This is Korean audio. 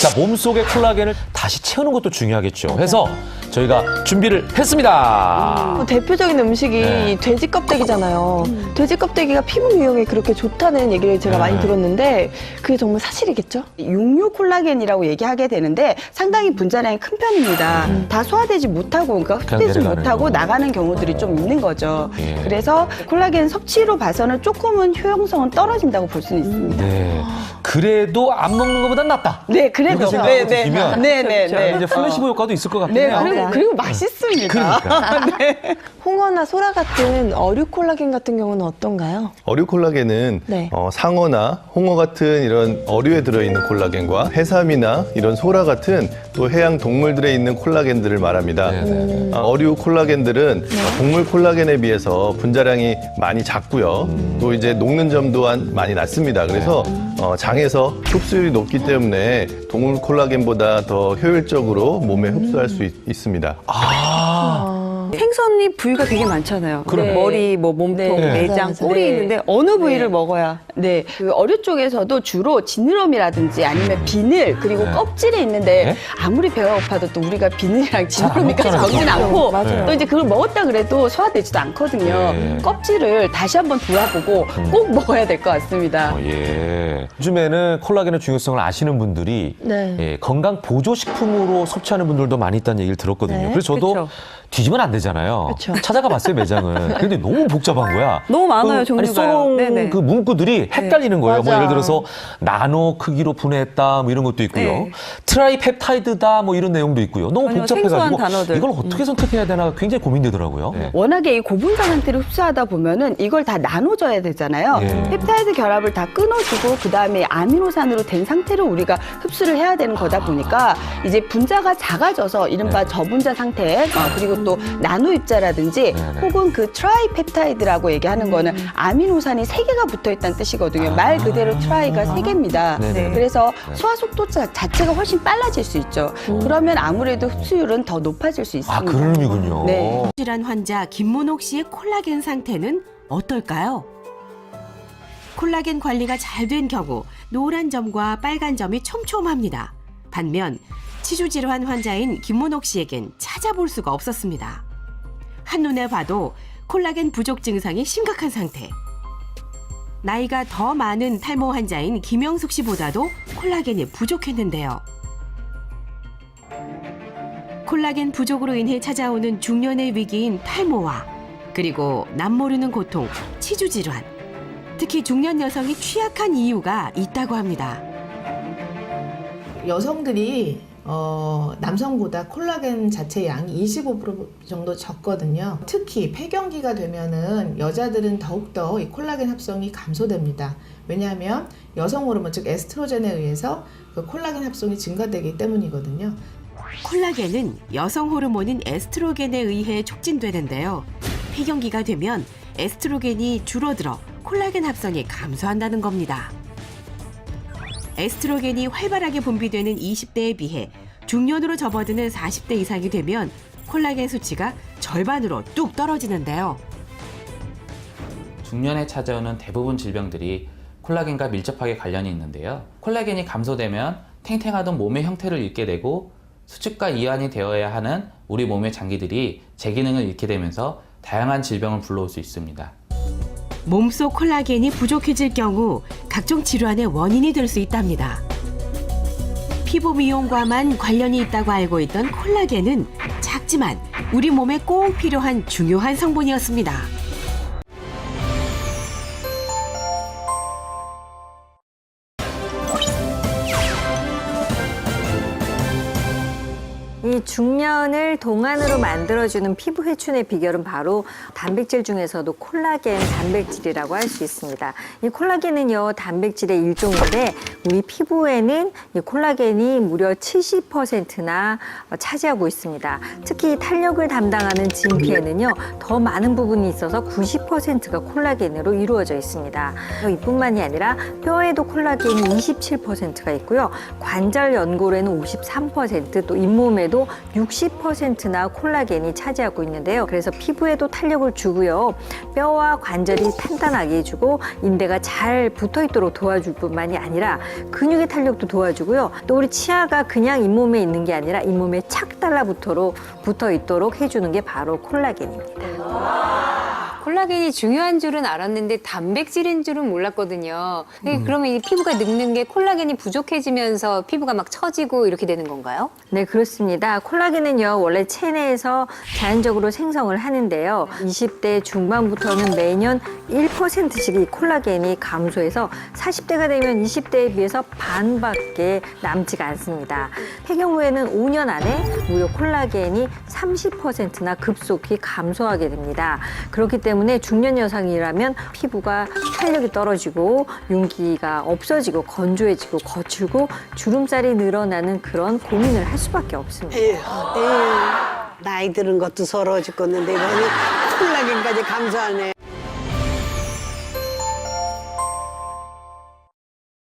자, 몸속의 콜라겐을 다시 채우는 것도 중요하겠죠. 해서 저희가 준비를 했습니다. 대표적인 음식이 네. 이 돼지 껍데기잖아요. 돼지 껍데기가 피부 미용에 그렇게 좋다는 얘기를 제가 네. 많이 들었는데 그게 정말 사실이겠죠? 육류 콜라겐이라고 얘기하게 되는데 상당히 분자량이 큰 편입니다. 다 소화되지 못하고 그러니까 흡수되지 내려가는 못하고 경우. 나가는 경우들이 좀 있는 거죠. 예. 그래서 콜라겐 섭취로 봐서는 조금은 효용성은 떨어진다고 볼 수는 있습니다. 네. 그래도 안 먹는 것보단 낫다. 네, 그래도 이렇게 생각하고 네, 드시면 네, 네, 자, 네. 이제 플래시보 효과도 있을 것 같긴 네, 해요. 그리고 맛있습니다. 그러니까. 홍어나 소라 같은 어류 콜라겐 같은 경우는 어떤가요? 어류 콜라겐은 네. 상어나 홍어 같은 이런 어류에 들어있는 콜라겐과 해삼이나 이런 소라 같은 또 해양 동물들에 있는 콜라겐들을 말합니다. 네네. 어류 콜라겐들은 동물 콜라겐에 비해서 분자량이 많이 작고요. 또 이제 녹는 점 또한 많이 낮습니다. 그래서 장에서 흡수율이 높기 때문에 동물 콜라겐보다 더 효율적으로 몸에 흡수할 수 있습니다. 생선이 부위가 되게 많잖아요. 그러네. 머리, 뭐 몸통, 네. 내장, 맞아요, 맞아요. 꼬리 네. 있는데 어느 부위를 먹어야? 네, 그 어류 쪽에서도 주로 지느러미라든지 아니면 비늘 그리고 네. 껍질이 있는데 네? 아무리 배가 고파도 또 우리가 비늘이랑 잘안 지느러미까지 먹잖아요, 먹진 그거. 않고 맞아요. 또 이제 그걸 먹었다 그래도 소화되지도 않거든요. 네. 껍질을 다시 한번 돌아보고 꼭 먹어야 될 것 같습니다. 예. 요즘에는 콜라겐의 중요성을 아시는 분들이 네. 예, 건강 보조식품으로 섭취하는 분들도 많이 있다는 얘기를 들었거든요. 네. 그래서 저도 그쵸. 뒤지면 안 되잖아요. 그쵸. 찾아가 봤어요, 매장을. 근데 너무 복잡한 거야. 너무 많아요, 아니, 종류가요. 쏘롱 네네. 그 문구들이 헷갈리는 거예요. 뭐 맞아. 예를 들어서 나노 크기로 분해했다 뭐 이런 것도 있고요. 네. 트라이펩타이드다 뭐 이런 내용도 있고요. 너무 전혀 복잡해가지고 생소한 단어들. 이걸 어떻게 선택해야 되나 굉장히 고민되더라고요. 네. 워낙에 이 고분자 상태를 흡수하다 보면은 이걸 다 나눠줘야 되잖아요. 예. 펩타이드 결합을 다 끊어주고 그 다음에 아미노산으로 된 상태로 우리가 흡수를 해야 되는 거다 보니까 이제 분자가 작아져서 이른바 네. 저분자 상태 그리고 또 나노 입자라든지 네네. 혹은 그 트라이펩타이드라고 얘기하는 거는 아미노산이 3개가 붙어 있다는 뜻이거든요. 말 그대로 트라이가 3개입니다. 네네. 그래서 네. 소화 속도 자체가 훨씬 빨라질 수 있죠. 그러면 아무래도 흡수율은 더 높아질 수 있습니다. 아, 그런 의미군요. 네. 질환 환자 김문옥 씨의 콜라겐 상태는 어떨까요? 콜라겐 관리가 잘 된 경우 노란 점과 빨간 점이 촘촘합니다. 반면 치주 질환 환자인 김문옥 씨에겐 찾아볼 수가 없었습니다. 한눈에 봐도 콜라겐 부족 증상이 심각한 상태. 나이가 더 많은 탈모 환자인 김영숙 씨보다도 콜라겐이 부족했는데요. 콜라겐 부족으로 인해 찾아오는 중년의 위기인 탈모와 그리고 남모르는 고통, 치주 질환. 특히 중년 여성이 취약한 이유가 있다고 합니다. 여성들이 남성보다 콜라겐 자체 양이 25% 정도 적거든요. 특히 폐경기가 되면은 여자들은 더욱더 이 콜라겐 합성이 감소됩니다. 왜냐하면 여성 호르몬 즉 에스트로겐에 의해서 그 콜라겐 합성이 증가되기 때문이거든요. 콜라겐은 여성 호르몬인 에스트로겐에 의해 촉진되는데요. 폐경기가 되면 에스트로겐이 줄어들어 콜라겐 합성이 감소한다는 겁니다. 에스트로겐이 활발하게 분비되는 20대에 비해 중년으로 접어드는 40대 이상이 되면 콜라겐 수치가 절반으로 뚝 떨어지는데요. 중년에 찾아오는 대부분 질병들이 콜라겐과 밀접하게 관련이 있는데요. 콜라겐이 감소되면 탱탱하던 몸의 형태를 잃게 되고 수축과 이완이 되어야 하는 우리 몸의 장기들이 제 기능을 잃게 되면서 다양한 질병을 불러올 수 있습니다. 몸속 콜라겐이 부족해질 경우 각종 질환의 원인이 될 수 있답니다. 피부 미용과만 관련이 있다고 알고 있던 콜라겐은 작지만 우리 몸에 꼭 필요한 중요한 성분이었습니다. 이 중년을 동안으로 만들어주는 피부 회춘의 비결은 바로 단백질 중에서도 콜라겐 단백질이라고 할 수 있습니다. 이 콜라겐은요, 단백질의 일종인데 우리 피부에는 이 콜라겐이 무려 70%나 차지하고 있습니다. 특히 탄력을 담당하는 진피에는요, 더 많은 부분이 있어서 90%가 콜라겐으로 이루어져 있습니다. 이뿐만이 아니라 뼈에도 콜라겐이 27%가 있고요. 관절 연골에는 53%, 또 잇몸에도 중에서도 60%나 콜라겐이 차지하고 있는데요. 그래서 피부에도 탄력을 주고요. 뼈와 관절이 탄탄하게 해주고 인대가 잘 붙어있도록 도와줄 뿐만이 아니라 근육의 탄력도 도와주고요. 또 우리 치아가 그냥 잇몸에 있는 게 아니라 잇몸에 착 붙어있도록 해주는 게 바로 콜라겐입니다. 콜라겐이 중요한 줄은 알았는데 단백질인 줄은 몰랐거든요. 그러면 이 피부가 늙는 게 콜라겐이 부족해지면서 피부가 막 처지고 이렇게 되는 건가요? 네, 그렇습니다. 콜라겐은요, 원래 체내에서 자연적으로 생성을 하는데요. 20대 중반부터는 매년 1%씩 이 콜라겐이 감소해서 40대가 되면 20대에 비해서 반밖에 남지가 않습니다. 폐경 후에는 5년 안에 무려 콜라겐이 30%나 급속히 감소하게 됩니다. 그렇기 때문에 중년 여성이라면 피부가 탄력이 떨어지고 윤기가 없어지고 건조해지고 거칠고 주름살이 늘어나는 그런 고민을 할 수밖에 없습니다. 나이 드는 것도 서러워 죽겠는데 이번에 콜라겐까지 감소하네.